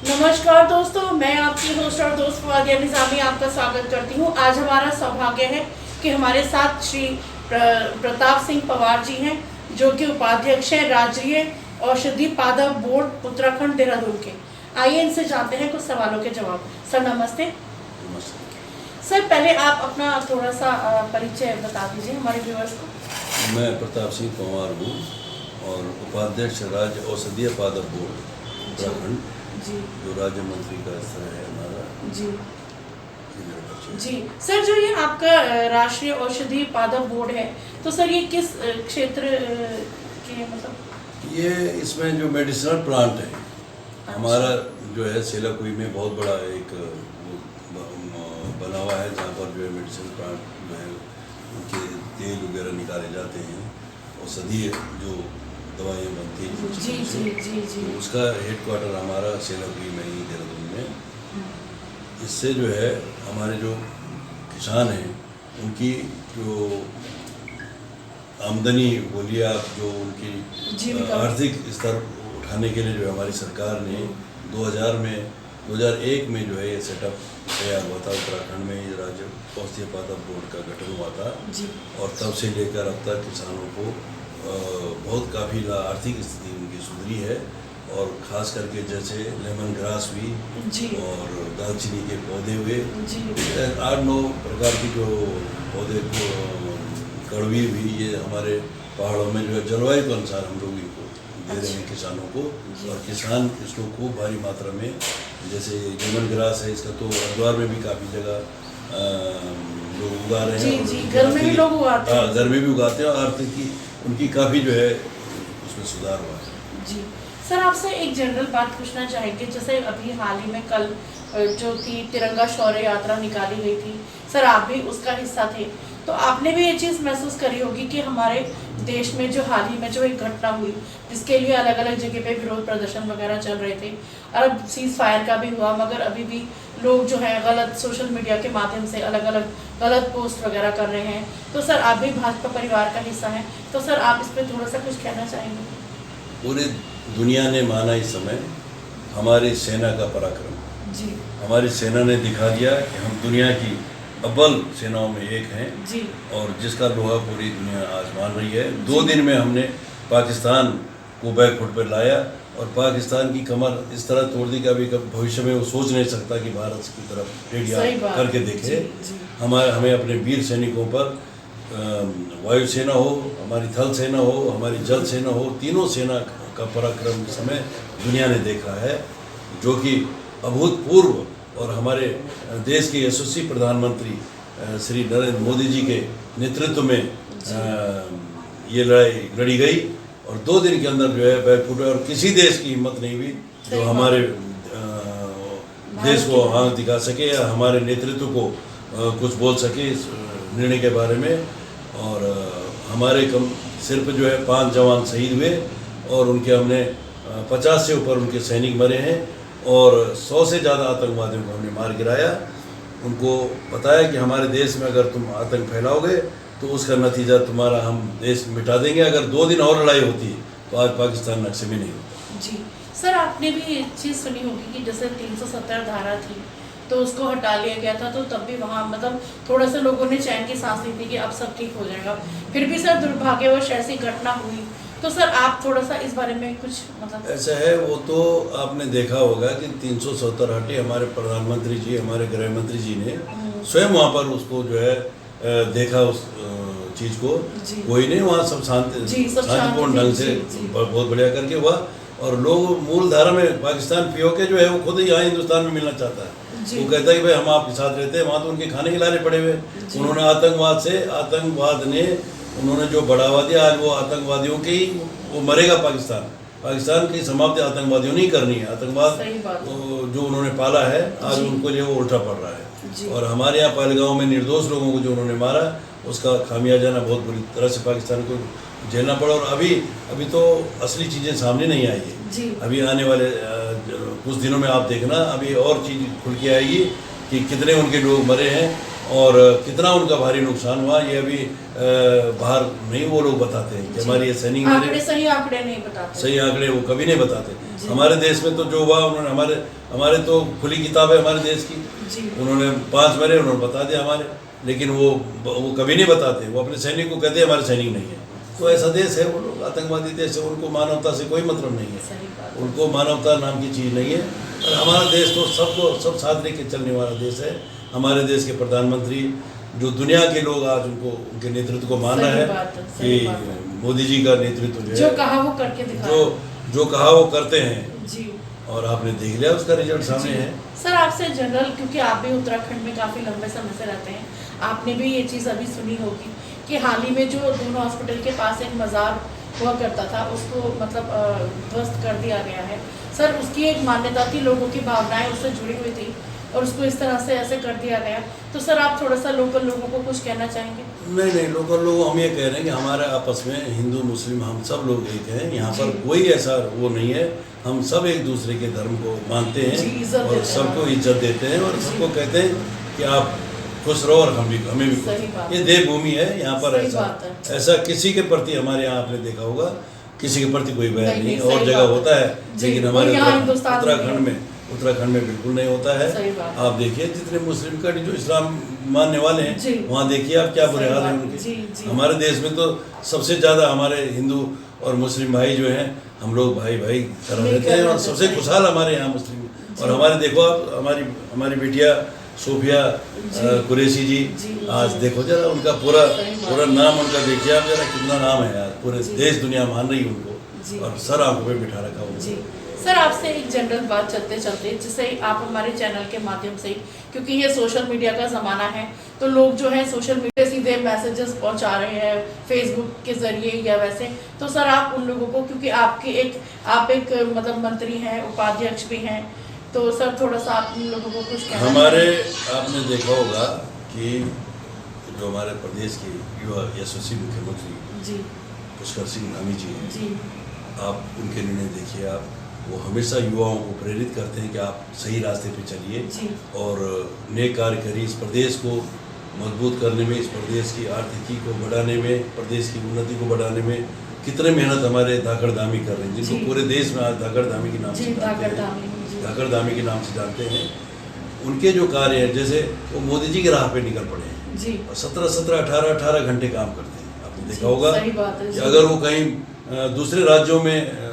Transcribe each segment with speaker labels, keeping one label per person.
Speaker 1: नमस्कार दोस्तों, मैं आपकी होस्ट और दोस्त फवादिया निज़ामी आपका स्वागत करती हूँ। आज हमारा सौभाग्य है कि हमारे साथ श्री प्रताप सिंह पवार जी हैं, जो कि उपाध्यक्ष हैं राज्य औषधि पादप बोर्ड उत्तराखंड देहरादून के। आइए इनसे जानते हैं कुछ सवालों के जवाब। सर नमस्ते। सर पहले आप अपना थोड़ा सा परिचय बता दीजिए हमारे व्यूअर्स को।
Speaker 2: मैं प्रताप सिंह पंवार हूँ और उपाध्यक्ष राज्य औषधीय पादप बोर्ड उत्तराखंड, जो राज्य मंत्री का स्तर है हमारा।
Speaker 1: जी जी सर, जो ये आपका राष्ट्रीय औषधि पादप बोर्ड है, तो सर ये किस क्षेत्र के मतलब?
Speaker 2: ये इसमें जो मेडिसिनल प्लांट है हमारा जो है सेलाकुई में बहुत बड़ा एक बना हुआ है, जहाँ पर जो है मेडिसिनल प्लांट जो है उनके तेल वगैरह निकाले जाते हैं, औषधीय जो दवाइयाँ बनती हैं।
Speaker 1: जी जी जी जी।
Speaker 2: तो उसका हेडक्वार्टर हमारा सेलाकुई में ही देहरादून में। इससे जो है हमारे जो किसान हैं उनकी जो आमदनी बोलिए आप, जो उनकी आर्थिक स्तर उठाने के लिए जो हमारी सरकार ने 2001 में जो है ये सेटअप तैयार हुआ था। उत्तराखंड में ये राज्य औषधीय पादप बोर्ड का गठन हुआ था और तब से लेकर अब तक किसानों को बहुत काफ़ी आर्थिक स्थिति उनकी सुधरी है। और ख़ास करके जैसे लेमन ग्रास हुई और दालचीनी के पौधे हुए, 8-9 प्रकार की जो पौधे कड़वी हुई, ये हमारे पहाड़ों में जो है जलवायु के अनुसार हम लोग इनको दे रहे हैं किसानों को। और किसान इसको खूब भारी मात्रा में, जैसे लेमन ग्रास है, इसका तो हरिद्वार में भी काफ़ी जगह लोग उगा रहे हैं।
Speaker 1: जी, घर में भी लोग उगाते हैं।
Speaker 2: घर में भी उगाते हैं और आर्थिक उनकी काफ़ी जो है उसमें सुधार हुआ है।
Speaker 1: जी सर, आपसे एक जनरल बात पूछना चाहेंगे। जैसे अभी हाल ही में कल जो थी तिरंगा शौर्य यात्रा निकाली गई थी, सर आप भी उसका हिस्सा थे, तो आपने भी ये चीज़ महसूस करी होगी कि हमारे देश में जो हाल ही में जो एक घटना हुई, जिसके लिए अलग अलग जगह पे विरोध प्रदर्शन वगैरह चल रहे थे, और अब सीज फायर का भी हुआ, मगर अभी भी लोग जो है गलत सोशल मीडिया के माध्यम से अलग अलग गलत पोस्ट वगैरह कर रहे हैं। तो सर आप भी भाजपा परिवार का हिस्सा हैं, तो सर आप इस पर थोड़ा सा कुछ कहना चाहेंगे?
Speaker 2: पूरी दुनिया ने माना इस समय हमारी सेना का पराक्रम।
Speaker 1: जी।
Speaker 2: हमारी सेना ने दिखा दिया कि हम दुनिया की अव्वल सेनाओं में एक हैं
Speaker 1: जी। और
Speaker 2: जिसका लोहा पूरी दुनिया आज मान रही है। 2 दिन में हमने पाकिस्तान को बैकफुट पर लाया और पाकिस्तान की कमर इस तरह तोड़ दी कि अभी भविष्य में वो सोच नहीं सकता कि भारत की तरफ टेढ़िया करके देखे। हमें अपने वीर सैनिकों पर वायुसेना हो, हमारी थल सेना हो, हमारी जल सेना हो, तीनों सेना का पराक्रम इस समय दुनिया ने देखा है, जो कि अभूतपूर्व। और हमारे देश के यशस्वी प्रधानमंत्री श्री नरेंद्र मोदी जी के नेतृत्व में ये लड़ाई लड़ी गई और 2 दिन के अंदर जो है बैकफुट हुए और किसी देश की हिम्मत नहीं हुई जो हमारे देश को हाथ दिखा सके या हमारे नेतृत्व को कुछ बोल सके इस निर्णय के बारे में। और हमारे सिर्फ जो है 5 जवान शहीद हुए और उनके हमने 50 से ऊपर उनके सैनिक मरे हैं और 100 से ज़्यादा आतंकवादियों को हमने मार गिराया। उनको बताया कि हमारे देश में अगर तुम आतंक फैलाओगे तो उसका नतीजा तुम्हारा हम देश मिटा देंगे। अगर 2 दिन और लड़ाई होती तो आज पाकिस्तान नक्शे में नहीं होता।
Speaker 1: जी सर, आपने भी ये चीज़ सुनी होगी कि जैसे 370 धारा थी तो उसको हटा लिया गया था, तो तब भी वहाँ मतलब थोड़ा सा लोगों ने चैन की सांस ली थी कि अब सब ठीक हो जाएगा। फिर भी सर दुर्भाग्यवश ऐसी घटना हुई, तो सर आप थोड़ा सा इस बारे में कुछ मतलब?
Speaker 2: ऐसा है, वो तो आपने देखा होगा कि 370 हटे हमारे प्रधानमंत्री जी, हमारे गृह मंत्री जी ने स्वयं वहाँ पर उसको जो है देखा उस चीज़ को। कोई नहीं, वहाँ सब शांतिपूर्ण ढंग से बहुत बढ़िया करके हुआ और लोग मूल धारा में पाकिस्तान पीओके जो है वो खुद यहाँ हिंदुस्तान में मिलना चाहता है। वो कहता है कि भाई हम आपके साथ रहते हैं, वहाँ तो उनके खाने के लारे पड़े हुए। उन्होंने आतंकवाद ने उन्होंने जो बढ़ावा दिया, आज वो आतंकवादियों के ही वो मरेगा। पाकिस्तान की समाप्ति आतंकवादियों नहीं करनी है। आतंकवाद जो उन्होंने पाला है आज उनको जो वो उल्टा पड़ रहा है। और हमारे यहाँ पहलगांव में निर्दोष लोगों को जो उन्होंने मारा उसका खामियाजाना बहुत बुरी तरह से पाकिस्तान को झेलना पड़ा। और अभी तो असली चीज़ें सामने नहीं आई है। अभी आने वाले कुछ दिनों में आप देखना, अभी और चीज़ खुल के आएगी कि कितने उनके लोग मरे हैं और कितना उनका भारी नुकसान हुआ ये अभी बाहर नहीं वो लोग बताते हैं कि हमारे ये सैनिक
Speaker 1: सही आंकड़े नहीं बताते,
Speaker 2: सही आंकड़े वो कभी नहीं बताते। हमारे देश में तो जो हुआ उन्होंने हमारे तो खुली किताब है हमारे देश की, उन्होंने 5 मरे उन्होंने बता दिया हमारे, लेकिन वो कभी नहीं बताते, वो अपने सैनिक को कहते हैं हमारे सैनिक नहीं है। तो ऐसा देश है, वो लोग आतंकवादी देश है, उनको मानवता से कोई मतलब नहीं है, उनको मानवता नाम की चीज़ नहीं है। और हमारा देश तो सब साथ लेके चलने वाला देश है। हमारे देश के प्रधानमंत्री जो दुनिया के लोग आज उनके नेतृत्व को मान रहे हैं कि मोदी जी का नेतृत्व
Speaker 1: जो कहा वो करके दिखाया,
Speaker 2: जो कहा वो करते हैं
Speaker 1: जी।
Speaker 2: और आपने देख लिया उसका रिजल्ट सामने है।
Speaker 1: सर आपसे जनरल, क्योंकि आप भी उत्तराखंड में काफ़ी लंबे समय से रहते हैं, आपने भी ये चीज़ अभी सुनी होगी कि हाल ही में जो दोनों हॉस्पिटल के पास एक मज़ार हुआ करता था उसको मतलब ध्वस्त कर दिया गया है। सर उसकी एक मान्यता थी, लोगों की भावनाएं उससे जुड़ी हुई थी और उसको इस तरह से ऐसे कर दिया गया। तो सर आप थोड़ा सा लोकल लोगों को कुछ कहना चाहेंगे?
Speaker 2: नहीं, लोकल लोग हम ये कह रहे हैं कि हमारे आपस में हिंदू मुस्लिम हम सब लोग एक हैं, यहाँ पर कोई ऐसा वो नहीं है। हम सब एक दूसरे के धर्म को मानते हैं और सबको इज्जत देते हैं और सबको कहते हैं कि आप खुश रहो और हमें भी खुश। ये देवभूमि है, यहाँ पर ऐसा किसी के प्रति हमारे यहाँ आपने देखा होगा किसी के प्रति कोई बैर नहीं, और जगह होता है लेकिन हमारे उत्तराखंड में बिल्कुल नहीं होता है। आप देखिए जितने मुस्लिम का जो इस्लाम मानने वाले हैं वहाँ देखिए आप क्या बुरे हाल है उनके। हमारे देश में तो सबसे ज़्यादा हमारे हिंदू और मुस्लिम भाई जो हैं हम लोग भाई तरह रहते हैं और सबसे खुशहाल हमारे यहाँ मुस्लिम। और हमारे देखो आप हमारी बिटिया सोफिया कुरैशी जी, आज देखो जरा उनका पूरा नाम उनका देखिए आप जरा कितना नाम है यार, पूरे देश दुनिया मान रही है उनको और सर आंखों पे बिठा रखा उनको।
Speaker 1: सर आपसे एक जनरल बात चलते चलते, जिससे आप हमारे चैनल के माध्यम से, क्योंकि ये सोशल मीडिया का ज़माना है तो लोग जो है सोशल मीडिया सीधे मैसेजेस पहुंचा रहे हैं फेसबुक के ज़रिए या वैसे, तो सर आप उन लोगों को, क्योंकि आप एक मतलब मंत्री हैं, उपाध्यक्ष भी हैं, तो सर थोड़ा सा आप उन लोगों को कुछ कहना
Speaker 2: आपने देखा होगा कि जो हमारे प्रदेश के युवा यशस्वी मुख्यमंत्री पुष्कर सिंह धामी जी हैं, आप उनके निर्णय देखिए। आप वो हमेशा युवाओं को प्रेरित करते हैं कि आप सही रास्ते पे चलिए और नेक कार्य करिए। इस प्रदेश को मजबूत करने में, इस प्रदेश की आर्थिकी को बढ़ाने में, प्रदेश की उन्नति को बढ़ाने में कितने मेहनत हमारे धाकड़ धामी कर रहे हैं, जिनको पूरे देश में आज धाकड़ धामी के नाम से धाकड़ धामी के नाम से जानते हैं। उनके जो कार्य हैं, जैसे वो मोदी जी के राह पे निकल पड़े हैं और 17 18 घंटे काम करते हैं। आपने देखा होगा कि अगर वो कहीं दूसरे राज्यों में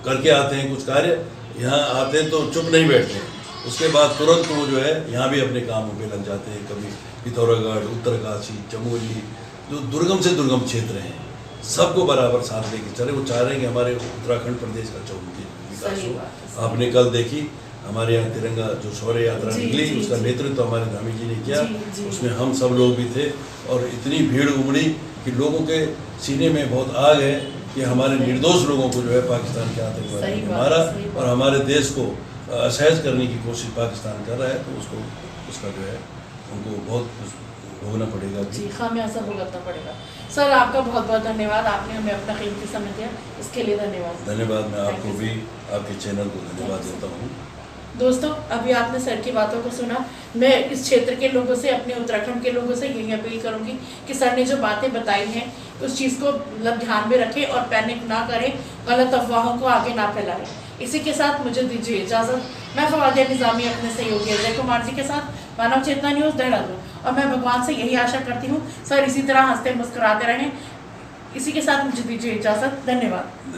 Speaker 2: करके आते हैं कुछ कार्य, यहाँ आते हैं तो चुप नहीं बैठते, उसके बाद तुरंत वो जो है यहाँ भी अपने कामों पे लग जाते हैं। कभी पिथौरागढ़, उत्तरकाशी, चमोली, जो दुर्गम से दुर्गम क्षेत्र हैं, सबको बराबर साथ लेके चले। वो चाह रहे हैं कि हमारे उत्तराखंड प्रदेश का चौमुखी विकास हो। आपने कल देखी हमारे यहाँ तिरंगा जो शौर्य यात्रा निकली, उसका नेतृत्व हमारे धामी जी ने किया, उसमें हम सब लोग भी थे और इतनी भीड़ उमड़ी कि लोगों के सीने में बहुत आग है कि हमारे निर्दोष लोगों को जो है पाकिस्तान के आतंकवादी ने मारा और हमारे देश को असहज करने की कोशिश पाकिस्तान कर रहा है, तो उसका जो है उनको बहुत भोगना पड़ेगा।
Speaker 1: जी हमें ऐसा भुगतना पड़ेगा। सर आपका बहुत बहुत धन्यवाद, आपने हमें अपना कीमती समय दिया, इसके लिए धन्यवाद।
Speaker 2: मैं आपको भी आपके चैनल को धन्यवाद देता हूँ।
Speaker 1: दोस्तों अभी आपने सर की बातों को सुना। मैं इस क्षेत्र के लोगों से, अपने उत्तराखंड के लोगों से यही अपील करूंगी कि सर ने जो बातें बताई हैं उस चीज़ को मतलब ध्यान में रखें और पैनिक ना करें, गलत अफवाहों को आगे ना फैलाएं। इसी के साथ मुझे दीजिए इजाज़त। मैं फवादिया निज़ामी अपने सहयोगी अजय कुमार जी के साथ मानव चेतना न्यूज़ देहरादून, और मैं भगवान से यही आशा करती हूँ सर इसी तरह हंसते मुस्कुराते रहें। इसी के साथ मुझे दीजिए इजाज़त। धन्यवाद।